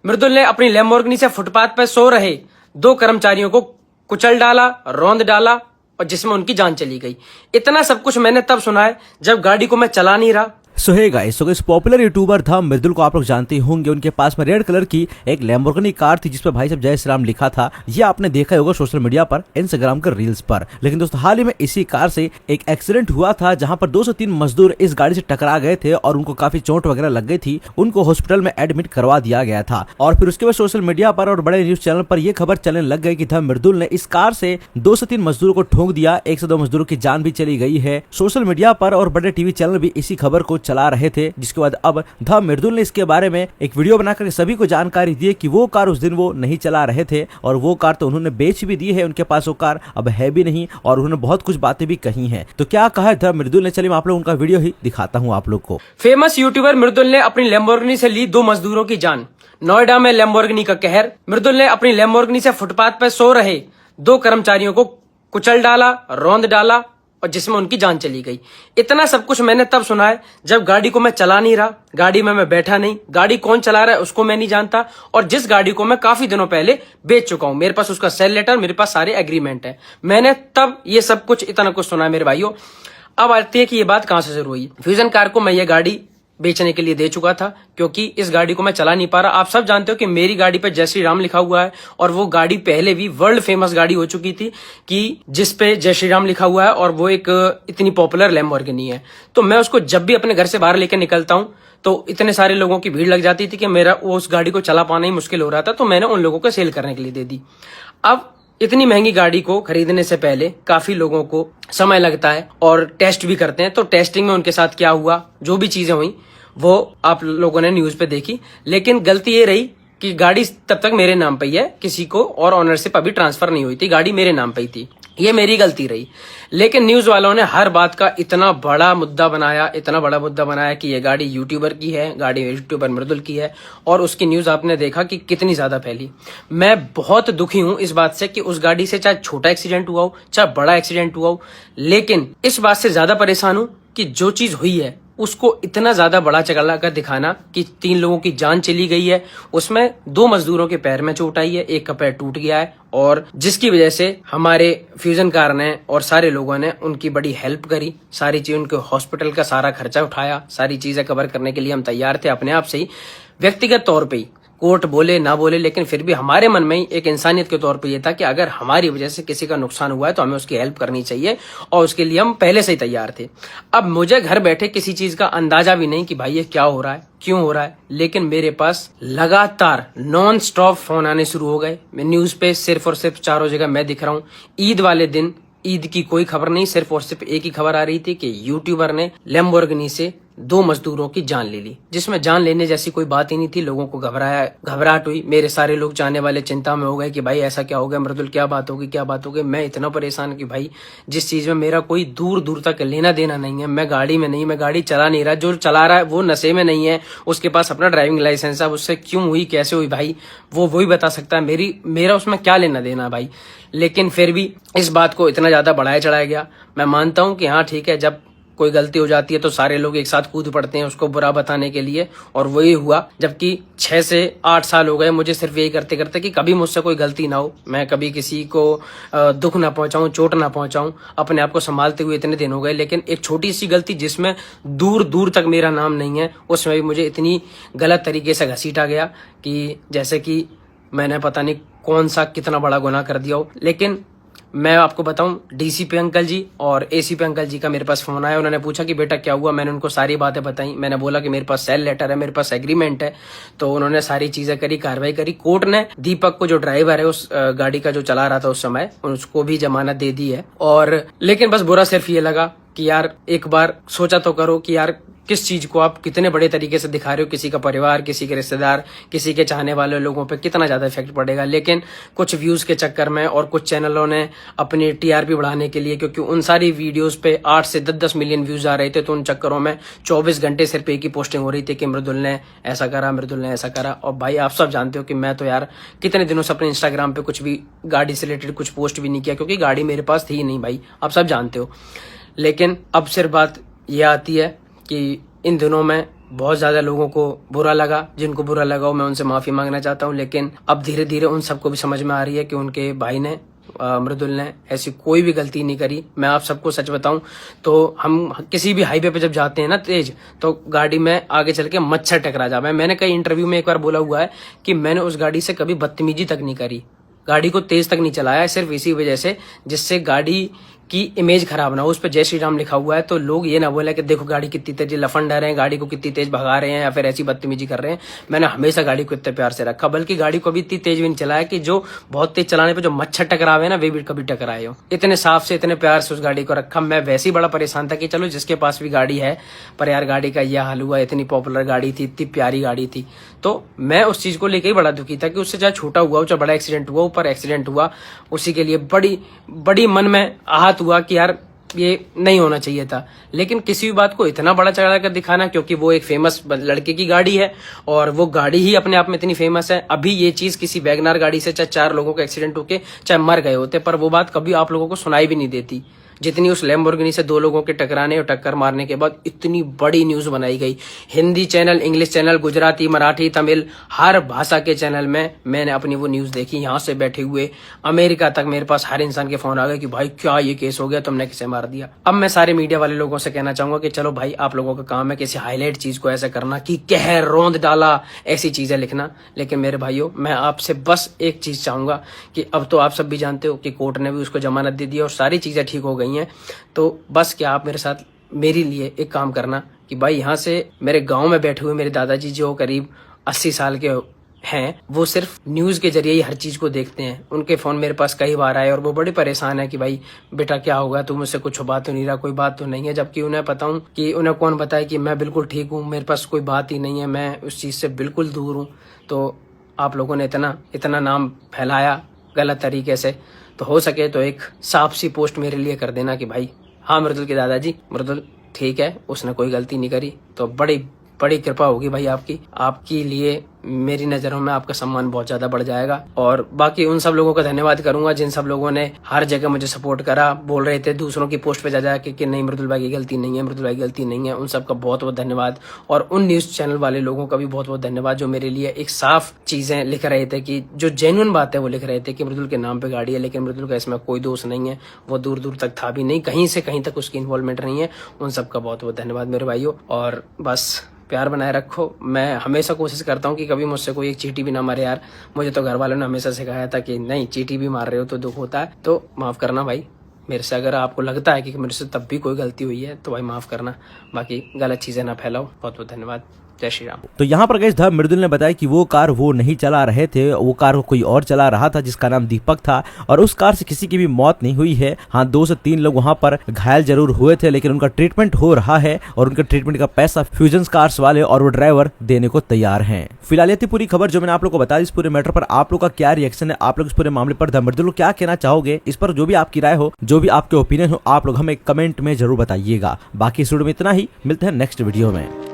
मृदुल ने अपनी लैम्बोर्गिनी से फुटपाथ पर सो रहे 2 कर्मचारियों को कुचल डाला, रौंद डाला और जिसमें उनकी जान चली गई। इतना सब कुछ मैंने तब सुना है जब गाड़ी को मैं चला नहीं रहा। सो हे गाइस, इस पॉपुलर यूट्यूबर था मृदुल को आप लोग जानते होंगे। उनके पास में रेड कलर की एक लैम्बोर्गिनी कार थी जिस पर भाई साहब जय श्री राम लिखा था। ये आपने देखा होगा सोशल मीडिया पर, इंस्टाग्राम के रील्स पर। लेकिन दोस्तों हाल ही में इसी कार से एक एक्सीडेंट हुआ था जहां पर 2 से 3 मजदूर इस गाड़ी से टकरा गए थे और उनको काफी चोट वगैरह लग गई थी। उनको हॉस्पिटल में एडमिट करवा दिया गया था और फिर उसके बाद सोशल मीडिया पर और बड़े न्यूज चैनल पर यह खबर चलने लग गई कि था मृदुल ने इस कार से 2 से 3 मजदूरों को ठोक दिया। 1 से 2 मजदूरों की जान भी चली गई है। सोशल मीडिया पर और बड़े टीवी चैनल भी इसी खबर को चला रहे थे, जिसके बाद अब द मृदुल ने इसके बारे में एक वीडियो बनाकर सभी को जानकारी दी कि वो कार उस दिन वो नहीं चला रहे थे और वो कार तो उन्होंने बेच भी दी है। उनके पास वो कार अब है भी नहीं और उन्होंने बहुत कुछ बातें भी कही हैं। तो क्या कहा है द मृदुल ने, चलिए मैं आप लोग उनका वीडियो ही दिखाता हूँ आप लोग को। फेमस यूट्यूबर मृदुल ने अपनी लैम्बोर्गिनी से ली 2 मजदूरों की जान। नोएडा में लैम्बोर्गिनी का कहर। मृदुल ने अपनी लैम्बोर्गिनी से फुटपाथ पर सो रहे 2 कर्मचारियों को कुचल डाला, रौंद डाला और जिसमें उनकी जान चली गई। इतना सब कुछ मैंने तब सुना है जब गाड़ी को मैं चला नहीं रहा, गाड़ी में मैं बैठा नहीं। गाड़ी कौन चला रहा है उसको मैं नहीं जानता और जिस गाड़ी को मैं काफी दिनों पहले बेच चुका हूं, मेरे पास उसका सेल लेटर, मेरे पास सारे एग्रीमेंट है। मैंने तब ये सब कुछ इतना कुछ सुना है मेरे भाइयों। अब आती है कि ये बात कहां से शुरू हुई। फ्यूजन कार को मैं ये गाड़ी बेचने के लिए दे चुका था क्योंकि इस गाड़ी को मैं चला नहीं पा रहा। आप सब जानते हो कि मेरी गाड़ी पे जय श्री राम लिखा हुआ है और वो गाड़ी पहले भी वर्ल्ड फेमस गाड़ी हो चुकी थी कि जिस पे जय श्री राम लिखा हुआ है और वो एक इतनी पॉपुलर लैम्बोर्गिनी है। तो मैं उसको जब भी अपने घर से बाहर लेकर निकलता हूं तो इतने सारे लोगों की भीड़ लग जाती थी कि मेरा उस गाड़ी को चला पाना ही मुश्किल हो रहा था। तो मैंने उन लोगों को सेल करने के लिए दे दी। अब इतनी महंगी गाड़ी को खरीदने से पहले काफी लोगों को समय लगता है और टेस्ट भी करते हैं। तो टेस्टिंग में उनके साथ क्या हुआ, जो भी चीजें हुई वो आप लोगों ने न्यूज पे देखी। लेकिन गलती ये रही कि गाड़ी तब तक मेरे नाम पे ही है, किसी को और ऑनरशिप अभी ट्रांसफर नहीं हुई थी, गाड़ी मेरे नाम पे ही थी। ये मेरी गलती रही। लेकिन न्यूज वालों ने हर बात का इतना बड़ा मुद्दा बनाया कि ये गाड़ी यूट्यूबर की है, गाड़ी यूट्यूबर मृदुल की है और उसकी न्यूज आपने देखा कि कितनी ज्यादा फैली। मैं बहुत दुखी हूं इस बात से कि उस गाड़ी से चाहे छोटा एक्सीडेंट हुआ हो चाहे बड़ा एक्सीडेंट हुआ हो, लेकिन इस बात से ज्यादा परेशान हूं कि जो चीज हुई है उसको इतना ज्यादा बड़ा चला कर दिखाना कि 3 लोगों की जान चली गई है। उसमें 2 मजदूरों के पैर में चोट आई है, एक का पैर टूट गया है और जिसकी वजह से हमारे फ्यूजन कार ने और सारे लोगों ने उनकी बड़ी हेल्प करी। सारी चीज उनके हॉस्पिटल का सारा खर्चा उठाया, सारी चीजें कवर करने के लिए हम तैयार थे अपने आप से ही, व्यक्तिगत तौर पे ही। कोर्ट बोले ना बोले लेकिन फिर भी हमारे मन में ही एक इंसानियत के तौर पे ये था कि अगर हमारी वजह से किसी का नुकसान हुआ है तो हमें उसकी हेल्प करनी चाहिए और उसके लिए हम पहले से ही तैयार थे। अब मुझे घर बैठे किसी चीज का अंदाजा भी नहीं कि भाई ये क्या हो रहा है, क्यों हो रहा है, लेकिन मेरे पास लगातार नॉन स्टॉप फोन आने शुरू हो गए। मैं न्यूज पे सिर्फ और सिर्फ चारों जगह मैं दिख रहा हूँ। ईद वाले दिन ईद की कोई खबर नहीं, सिर्फ और सिर्फ एक ही खबर आ रही थी कि यूट्यूबर ने लैम्बोर्गिनी से 2 मजदूरों की जान ले ली, जिसमें जान लेने जैसी कोई बात ही नहीं थी। लोगों को घबराहट हुई। मेरे सारे लोग चाहने वाले चिंता में हो गए कि भाई ऐसा क्या हो गया मृदुल, क्या बात होगी। मैं इतना परेशान कि भाई जिस चीज में मेरा कोई दूर दूर तक लेना देना नहीं है, मैं गाड़ी में नहीं, मैं गाड़ी चला नहीं रहा। जो चला रहा है वो नशे में नहीं है, उसके पास अपना ड्राइविंग लाइसेंस है। उससे क्यों हुई, कैसे हुई भाई वो ही बता सकता है। मेरा उसमें क्या लेना देना भाई। लेकिन फिर भी इस बात को इतना ज्यादा बढ़ाया चढ़ाया गया। मैं मानता हूं कि हाँ ठीक है, जब कोई गलती हो जाती है तो सारे लोग एक साथ कूद पड़ते हैं उसको बुरा बताने के लिए और वही हुआ। जबकि 6 से 8 साल हो गए मुझे सिर्फ यही करते करते कि कभी मुझसे कोई गलती ना हो, मैं कभी किसी को दुख ना पहुंचाऊं, चोट ना पहुंचाऊं, अपने आप को संभालते हुए इतने दिन हो गए। लेकिन एक छोटी सी गलती जिसमें दूर दूर तक मेरा नाम नहीं है, उसमें भी मुझे इतनी गलत तरीके से घसीटा गया कि जैसे कि मैंने पता नहीं कौन सा कितना बड़ा गुनाह कर दिया हो। लेकिन मैं आपको बताऊं, डीसीपी अंकल जी और एसीपी अंकल जी का मेरे पास फोन आया। उन्होंने पूछा कि बेटा क्या हुआ। मैंने उनको सारी बातें बताई। मैंने बोला कि मेरे पास सेल लेटर है, मेरे पास एग्रीमेंट है। तो उन्होंने सारी चीजें करी, कार्रवाई करी। कोर्ट ने दीपक को, जो ड्राइवर है उस गाड़ी का जो चला रहा था उस समय, उसको भी जमानत दे दी है। और लेकिन बस बुरा सिर्फ ये लगा कि यार एक बार सोचा तो करो कि यार किस चीज को आप कितने बड़े तरीके से दिखा रहे हो। किसी का परिवार, किसी के रिश्तेदार, किसी के चाहने वाले लोगों पे कितना ज्यादा इफेक्ट पड़ेगा। लेकिन कुछ व्यूज के चक्कर में और कुछ चैनलों ने अपनी टीआरपी बढ़ाने के लिए, क्योंकि उन सारी वीडियोस पे 8 से 10 मिलियन व्यूज आ रहे थे, तो उन चक्करों में 24 घंटे सिर्फ एक ही पोस्टिंग हो रही थी कि मृदुल ने ऐसा करा, मृदुल ने ऐसा करा। और भाई आप सब जानते हो कि मैं तो यार कितने दिनों से अपने इंस्टाग्राम पे कुछ भी गाड़ी से रिलेटेड कुछ पोस्ट भी नहीं किया, क्योंकि गाड़ी मेरे पास थी ही नहीं भाई, आप सब जानते हो। लेकिन अब सिर्फ बात यह आती है कि इन दिनों में बहुत ज्यादा लोगों को बुरा लगा, जिनको बुरा लगा मैं उनसे माफी मांगना चाहता हूँ। लेकिन अब धीरे धीरे उन सबको भी समझ में आ रही है कि उनके भाई ने मृदुल ने ऐसी कोई भी गलती नहीं करी। मैं आप सबको सच बताऊं तो हम किसी भी हाईवे पे जब जाते हैं ना तेज, तो गाड़ी में आगे चल के मच्छर टकरा जाता है। मैंने कई इंटरव्यू में एक बार बोला हुआ है कि मैंने उस गाड़ी से कभी बदतमीजी तक नहीं करी, गाड़ी को तेज तक नहीं चलाया, सिर्फ इसी वजह से जिससे गाड़ी की इमेज खराब ना हो। उस पर जय श्री राम लिखा हुआ है, तो लोग ये ना बोले कि देखो गाड़ी कितनी तेज लफंडा रहे हैं, गाड़ी को कितनी तेज भगा रहे हैं या फिर ऐसी बदतमीजी कर रहे हैं। मैंने हमेशा गाड़ी को इतने प्यार से रखा, बल्कि गाड़ी को भी इतनी तेज भी नहीं चलाया कि जो बहुत तेज चलाने पे जो मच्छर टकरावे ना वे भी कभी टकराए हो। इतने साफ से इतने प्यार से उस गाड़ी को रखा। मैं वैसे ही बड़ा परेशान था कि चलो जिसके पास भी गाड़ी है, पर यार गाड़ी का यह हाल हुआ। इतनी पॉपुलर गाड़ी थी, इतनी प्यारी गाड़ी थी, तो मैं उस चीज को लेकर ही बड़ा दुखी था कि उससे चाहे छोटा हुआ चाहे बड़ा एक्सीडेंट हुआ, ऊपर एक्सीडेंट हुआ, उसी के लिए बड़ी मन में आहत हुआ कि यार ये नहीं होना चाहिए था। लेकिन किसी भी बात को इतना बड़ा चढ़ा कर दिखाना, क्योंकि वो एक फेमस लड़के की गाड़ी है और वो गाड़ी ही अपने आप में इतनी फेमस है। अभी ये चीज किसी वैगनार गाड़ी से चाहे 4 लोगों का एक्सीडेंट होके चाहे मर गए होते, पर वो बात कभी आप लोगों को सुनाई भी नहीं देती, जितनी उस लैम्बोर्गिनी से 2 लोगों के टकराने और टक्कर मारने के बाद इतनी बड़ी न्यूज बनाई गई। Hindi channel, English channel, Gujarati, Marathi, Tamil, हर भाषा के चैनल में मैंने अपनी वो न्यूज देखी। यहाँ से बैठे हुए अमेरिका तक मेरे पास हर इंसान के फोन आ गए कि भाई क्या ये केस हो गया, तुमने किसे मार दिया। अब मैं सारे मीडिया वाले लोगों से कहना चाहूंगा कि चलो भाई, आप लोगों का काम है किसी हाईलाइट चीज को ऐसा करना कि कहर रौंद डाला, ऐसी चीजें लिखना। लेकिन मेरे भाइयों, मैं आपसे बस एक चीज चाहूंगा कि अब तो आप सब भी जानते हो कि कोर्ट ने भी उसको जमानत दे दी और सारी चीजें ठीक हो गई हैं। तो बस क्या आप मेरे साथ मेरे लिए एक काम करना कि भाई यहाँ से मेरे गांव में बैठे हुए मेरे दादाजी जो करीब 80 साल के हैं, वो सिर्फ न्यूज के जरिए ही हर चीज को देखते हैं। उनके फोन मेरे पास कई बार आए और वो बड़े परेशान है कि भाई बेटा क्या होगा, तुम मुझसे कुछ छुपा तो नहीं रहा, कोई बात तो नहीं है। जबकि उन्हें पता हूं कि उन्हें कौन बताए कि मैं बिल्कुल ठीक हूँ, मेरे पास कोई बात ही नहीं है, मैं उस चीज से बिल्कुल दूर हूँ। तो आप लोगों ने इतना नाम फैलाया गलत तरीके से, तो हो सके तो एक साफ सी पोस्ट मेरे लिए कर देना कि भाई हाँ मृदुल के दादाजी, मृदुल ठीक है, उसने कोई गलती नहीं करी। तो बड़ी कृपा होगी भाई आपकी लिए मेरी नजरों में आपका सम्मान बहुत ज्यादा बढ़ जाएगा। और बाकी उन सब लोगों का धन्यवाद करूंगा जिन सब लोगों ने हर जगह मुझे सपोर्ट करा, बोल रहे थे दूसरों की पोस्ट पे जा जाके कि नहीं मृदुल भाई की गलती नहीं है, मृदुल भाई की गलती नहीं है। उन सबका बहुत बहुत धन्यवाद। और उन न्यूज चैनल वाले लोगों का भी बहुत बहुत धन्यवाद जो मेरे लिए एक साफ चीजें लिख रहे थे, कि जो जेन्युइन बात है वो लिख रहे थे कि मृदुल के नाम पे गाड़ी है, लेकिन मृदुल का इसमें कोई दोष नहीं है, वो दूर दूर तक था भी नहीं, कहीं से कहीं तक उसकी इन्वॉल्वमेंट नहीं है। उन सबका बहुत बहुत धन्यवाद मेरे भाइयों। और बस प्यार बनाए रखो। मैं हमेशा कोशिश करता हूँ कि कभी मुझसे कोई एक चींटी भी ना मारे यार। मुझे तो घर वालों ने हमेशा सिखाया था कि नहीं, चींटी भी मार रहे हो तो दुख होता है, तो माफ करना भाई मेरे से। अगर आपको लगता है कि मेरे से तब भी कोई गलती हुई है तो भाई माफ करना, बाकी गलत चीजें ना फैलाओ। बहुत बहुत धन्यवाद। जय श्री राम। तो यहाँ पर गाइस मृदुल ने बताया कि वो कार वो नहीं चला रहे थे, वो कार को कोई और चला रहा था जिसका नाम दीपक था, और उस कार से किसी की भी मौत नहीं हुई है। हाँ, 2 से 3 लोग वहाँ पर घायल जरूर हुए थे, लेकिन उनका ट्रीटमेंट हो रहा है और उनके ट्रीटमेंट का पैसा फ्यूजन कार्स वाले और वो ड्राइवर देने को तैयार हैं। फिलहाल ये थी पूरी खबर जो मैंने आप लोग को बताया। इस पूरे मैटर पर आप लोग का क्या रिएक्शन है, आप लोग इस पूरे मामले पर मृदुल को क्या कहना चाहोगे, इस पर जो भी आपकी राय हो, जो भी आपके ओपिनियन हो, आप लोग हमें कमेंट में जरूर बताइएगा। बाकी इस वीडियो में इतना ही, मिलते हैं नेक्स्ट वीडियो में।